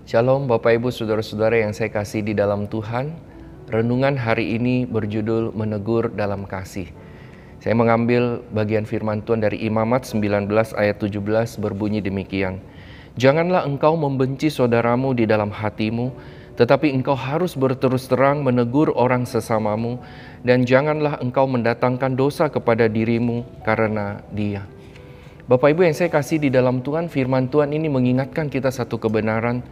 Shalom Bapak Ibu Saudara-saudara yang saya kasih di dalam Tuhan. Renungan hari ini berjudul Menegur dalam Kasih. Saya mengambil bagian firman Tuhan dari Imamat 19 ayat 17 berbunyi demikian. Janganlah engkau membenci saudaramu di dalam hatimu, tetapi engkau harus berterus terang menegur orang sesamamu, dan janganlah engkau mendatangkan dosa kepada dirimu karena dia. Bapak Ibu yang saya kasih di dalam Tuhan, firman Tuhan ini mengingatkan kita satu kebenaran.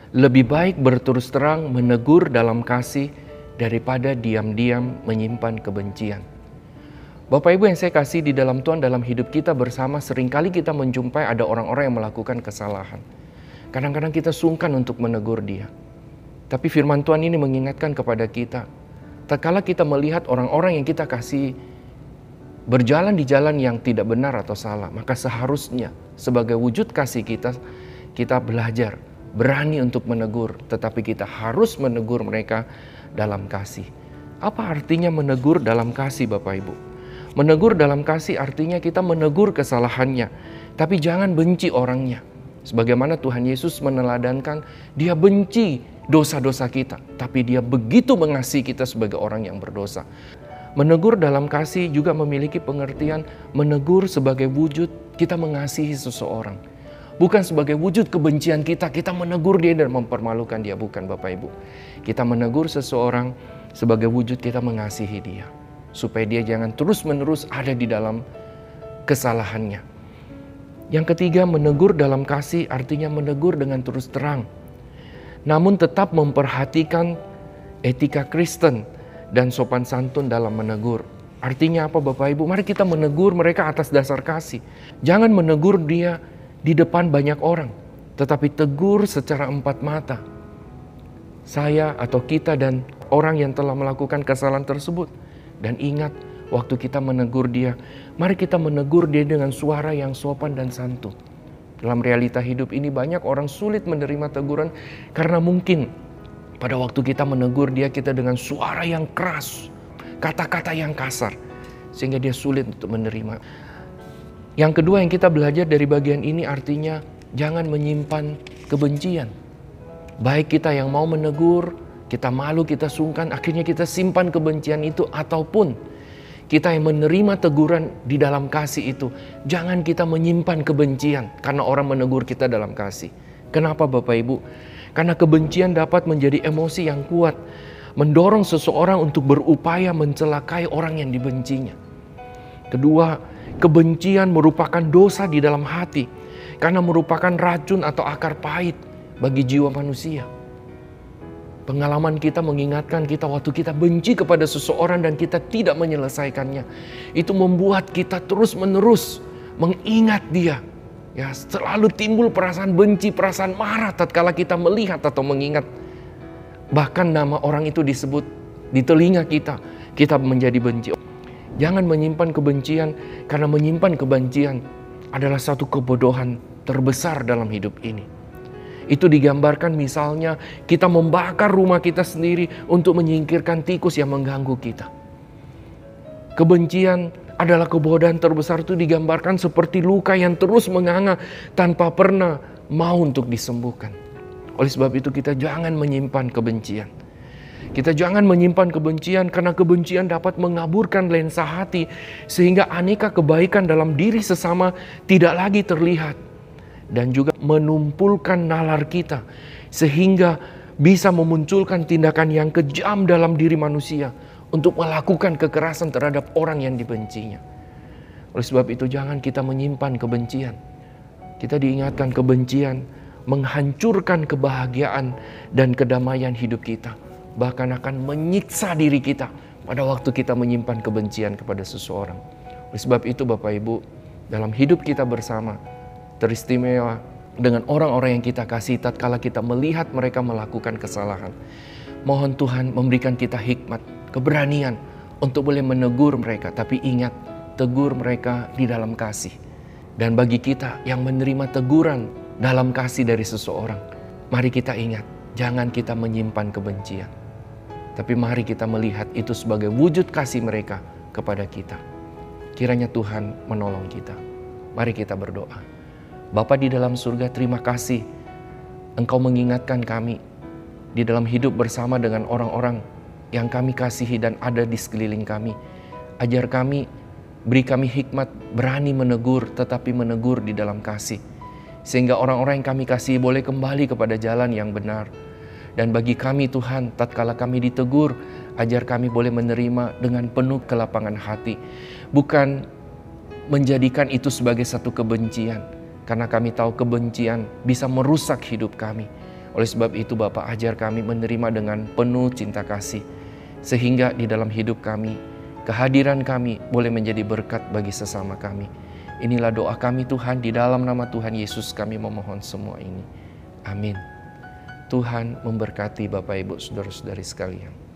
Lebih baik berterus terang menegur dalam kasih daripada diam-diam menyimpan kebencian. Bapak Ibu yang saya kasih di dalam Tuhan, dalam hidup kita bersama seringkali kita menjumpai ada orang-orang yang melakukan kesalahan. Kadang-kadang kita sungkan untuk menegur dia. Tapi firman Tuhan ini mengingatkan kepada kita, tatkala kita melihat orang-orang yang kita kasih berjalan di jalan yang tidak benar atau salah, maka seharusnya sebagai wujud kasih kita belajar berani untuk menegur, tetapi kita harus menegur mereka dalam kasih. Apa artinya menegur dalam kasih, Bapak Ibu? Menegur dalam kasih artinya kita menegur kesalahannya, tapi jangan benci orangnya. Sebagaimana Tuhan Yesus meneladankan, dia benci dosa-dosa kita, tapi dia begitu mengasihi kita sebagai orang yang berdosa. Menegur dalam kasih juga memiliki pengertian menegur sebagai wujud kita mengasihi seseorang. Bukan sebagai wujud kebencian kita menegur dia dan mempermalukan dia. Bukan Bapak Ibu. Kita menegur seseorang sebagai wujud kita mengasihi dia. Supaya dia jangan terus-menerus ada di dalam kesalahannya. Yang ketiga, menegur dalam kasih artinya menegur dengan terus terang. Namun tetap memperhatikan etika Kristen dan sopan santun dalam menegur. Artinya apa Bapak Ibu? Mari kita menegur mereka atas dasar kasih. Jangan menegur dia di depan banyak orang, tetapi tegur secara empat mata. Saya atau kita dan orang yang telah melakukan kesalahan tersebut. Dan ingat, waktu kita menegur dia, mari kita menegur dia dengan suara yang sopan dan santun. Dalam realita hidup ini banyak orang sulit menerima teguran karena mungkin pada waktu kita menegur dia, kita dengan suara yang keras, kata-kata yang kasar, sehingga dia sulit untuk menerima. Yang kedua yang kita belajar dari bagian ini artinya jangan menyimpan kebencian. Baik kita yang mau menegur, kita malu, kita sungkan, akhirnya kita simpan kebencian itu, ataupun kita yang menerima teguran di dalam kasih itu, jangan kita menyimpan kebencian karena orang menegur kita dalam kasih. Kenapa Bapak Ibu? Karena kebencian dapat menjadi emosi yang kuat, mendorong seseorang untuk berupaya mencelakai orang yang dibencinya. Kedua, kebencian merupakan dosa di dalam hati karena merupakan racun atau akar pahit bagi jiwa manusia. Pengalaman kita mengingatkan kita waktu kita benci kepada seseorang dan kita tidak menyelesaikannya. Itu membuat kita terus-menerus mengingat dia. Ya, selalu timbul perasaan benci, perasaan marah tatkala kita melihat atau mengingat. Bahkan nama orang itu disebut di telinga kita menjadi benci. Jangan menyimpan kebencian, karena menyimpan kebencian adalah satu kebodohan terbesar dalam hidup ini. Itu digambarkan misalnya kita membakar rumah kita sendiri untuk menyingkirkan tikus yang mengganggu kita. Kebencian adalah kebodohan terbesar, itu digambarkan seperti luka yang terus menganga tanpa pernah mau untuk disembuhkan. Oleh sebab itu kita jangan menyimpan kebencian. Kita jangan menyimpan kebencian karena kebencian dapat mengaburkan lensa hati sehingga aneka kebaikan dalam diri sesama tidak lagi terlihat. Dan juga menumpulkan nalar kita sehingga bisa memunculkan tindakan yang kejam dalam diri manusia untuk melakukan kekerasan terhadap orang yang dibencinya. Oleh sebab itu jangan kita menyimpan kebencian. Kita diingatkan kebencian menghancurkan kebahagiaan dan kedamaian hidup kita. Bahkan akan menyiksa diri kita pada waktu kita menyimpan kebencian kepada seseorang. Oleh sebab itu Bapak Ibu, dalam hidup kita bersama, teristimewa dengan orang-orang yang kita kasih tatkala kita melihat mereka melakukan kesalahan. Mohon Tuhan memberikan kita hikmat, keberanian untuk boleh menegur mereka. Tapi ingat, tegur mereka di dalam kasih. Dan bagi kita yang menerima teguran dalam kasih dari seseorang, mari kita ingat, jangan kita menyimpan kebencian. Tapi mari kita melihat itu sebagai wujud kasih mereka kepada kita. Kiranya Tuhan menolong kita. Mari kita berdoa. Bapa di dalam surga, terima kasih Engkau mengingatkan kami di dalam hidup bersama dengan orang-orang yang kami kasihi dan ada di sekeliling kami. Ajar kami, beri kami hikmat, berani menegur, tetapi menegur di dalam kasih. Sehingga orang-orang yang kami kasihi boleh kembali kepada jalan yang benar. Dan bagi kami Tuhan, tatkala kami ditegur, ajar kami boleh menerima dengan penuh kelapangan hati. Bukan menjadikan itu sebagai satu kebencian. Karena kami tahu kebencian bisa merusak hidup kami. Oleh sebab itu Bapa, ajar kami menerima dengan penuh cinta kasih. Sehingga di dalam hidup kami, kehadiran kami boleh menjadi berkat bagi sesama kami. Inilah doa kami Tuhan, di dalam nama Tuhan Yesus kami memohon semua ini. Amin. Tuhan memberkati Bapak Ibu Saudara-saudari sekalian.